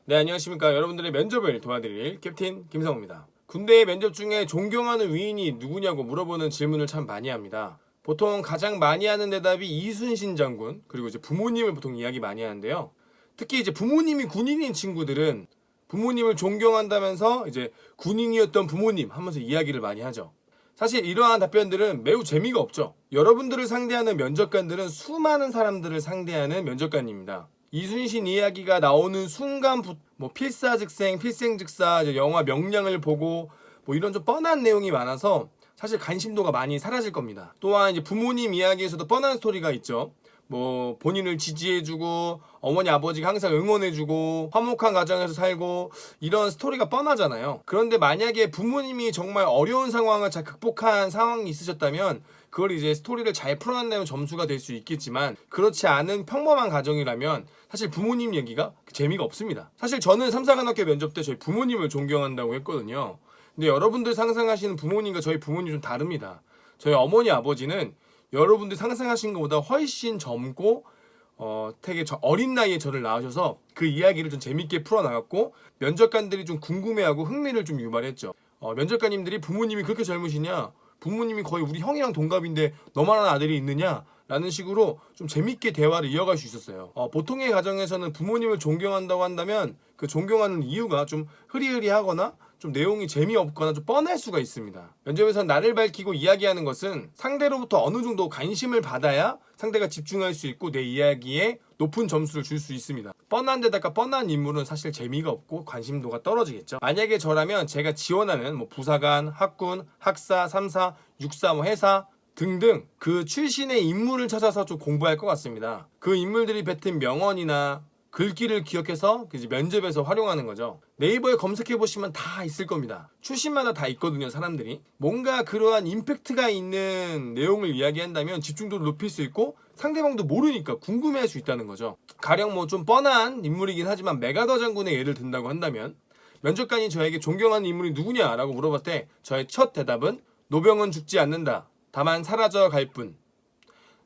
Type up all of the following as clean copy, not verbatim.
네, 안녕하십니까. 여러분들의 면접을 도와드릴 캡틴 김성우입니다. 군대 면접 중에 존경하는 위인이 누구냐고 물어보는 질문을 참 많이 합니다. 보통 가장 많이 하는 대답이 이순신 장군, 그리고 이제 부모님을 보통 이야기 많이 하는데요. 특히 이제 부모님이 군인인 친구들은 부모님을 존경한다면서 이제 군인이었던 부모님 하면서 이야기를 많이 하죠. 사실 이러한 답변들은 매우 재미가 없죠. 여러분들을 상대하는 면접관들은 수많은 사람들을 상대하는 면접관입니다. 이순신 이야기가 나오는 순간부터 필사즉생, 필생즉사, 이제 영화 명량을 보고 이런 좀 뻔한 내용이 많아서 사실 관심도가 많이 사라질 겁니다. 또한 이제 부모님 이야기에서도 뻔한 스토리가 있죠. 본인을 지지해주고 어머니 아버지가 항상 응원해주고 화목한 가정에서 살고 이런 스토리가 뻔하잖아요. 그런데 만약에 부모님이 정말 어려운 상황을 잘 극복한 상황이 있으셨다면 그걸 이제 스토리를 잘 풀어낸다면 점수가 될 수 있겠지만, 그렇지 않은 평범한 가정이라면 사실 부모님 얘기가 재미가 없습니다. 사실 저는 삼사관학교 면접 때 저희 부모님을 존경한다고 했거든요. 근데 여러분들 상상하시는 부모님과 저희 부모님 좀 다릅니다. 저희 어머니 아버지는 여러분들 상상하신 것보다 훨씬 젊고 되게 어린 나이에 저를 낳으셔서 그 이야기를 좀 재밌게 풀어나갔고, 면접관들이 좀 궁금해하고 흥미를 좀 유발했죠. 면접관님들이 부모님이 그렇게 젊으시냐, 부모님이 거의 우리 형이랑 동갑인데 너만한 아들이 있느냐 라는 식으로 좀 재밌게 대화를 이어갈 수 있었어요. 보통의 가정에서는 부모님을 존경한다고 한다면 그 존경하는 이유가 좀 흐리흐리하거나 좀 내용이 재미없거나 좀 뻔할 수가 있습니다. 면접에서 나를 밝히고 이야기하는 것은 상대로부터 어느 정도 관심을 받아야 상대가 집중할 수 있고 내 이야기에 높은 점수를 줄 수 있습니다. 뻔한 데다가 뻔한 인물은 사실 재미가 없고 관심도가 떨어지겠죠. 만약에 저라면 제가 지원하는 부사관, 학군, 학사, 삼사, 육사, 해사 등등 그 출신의 인물을 찾아서 좀 공부할 것 같습니다. 그 인물들이 뱉은 명언이나 글귀를 기억해서 이제 면접에서 활용하는 거죠. 네이버에 검색해 보시면 다 있을 겁니다. 출신마다 다 있거든요, 사람들이. 뭔가 그러한 임팩트가 있는 내용을 이야기한다면 집중도를 높일 수 있고 상대방도 모르니까 궁금해할 수 있다는 거죠. 가령 좀 뻔한 인물이긴 하지만 메가더 장군의 예를 든다고 한다면, 면접관이 저에게 존경하는 인물이 누구냐라고 물어봤을 때 저의 첫 대답은 노병은 죽지 않는다. 다만 사라져 갈 뿐.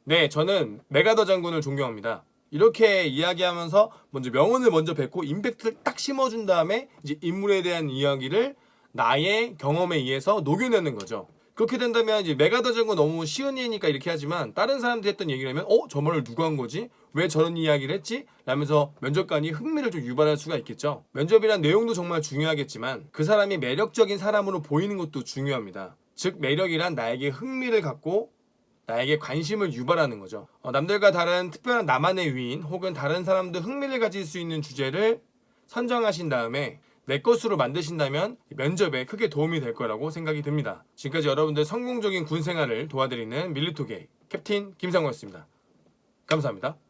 네, 저는 메가더 장군을 존경합니다. 이렇게 이야기하면서 명언을 먼저 뱉고 임팩트를 딱 심어준 다음에 이제 인물에 대한 이야기를 나의 경험에 의해서 녹여내는 거죠. 그렇게 된다면 이제 메가더 장군 너무 쉬운 얘기니까 이렇게 하지만 다른 사람들이 했던 얘기를 하면 저 말을 누가 한 거지? 왜 저런 이야기를 했지? 라면서 면접관이 흥미를 좀 유발할 수가 있겠죠. 면접이란 내용도 정말 중요하겠지만 그 사람이 매력적인 사람으로 보이는 것도 중요합니다. 즉 매력이란 나에게 흥미를 갖고 나에게 관심을 유발하는 거죠. 남들과 다른 특별한 나만의 위인 혹은 다른 사람도 흥미를 가질 수 있는 주제를 선정하신 다음에 내 것으로 만드신다면 면접에 크게 도움이 될 거라고 생각이 듭니다. 지금까지 여러분들 성공적인 군 생활을 도와드리는 밀리토게이 캡틴 김상우였습니다. 감사합니다.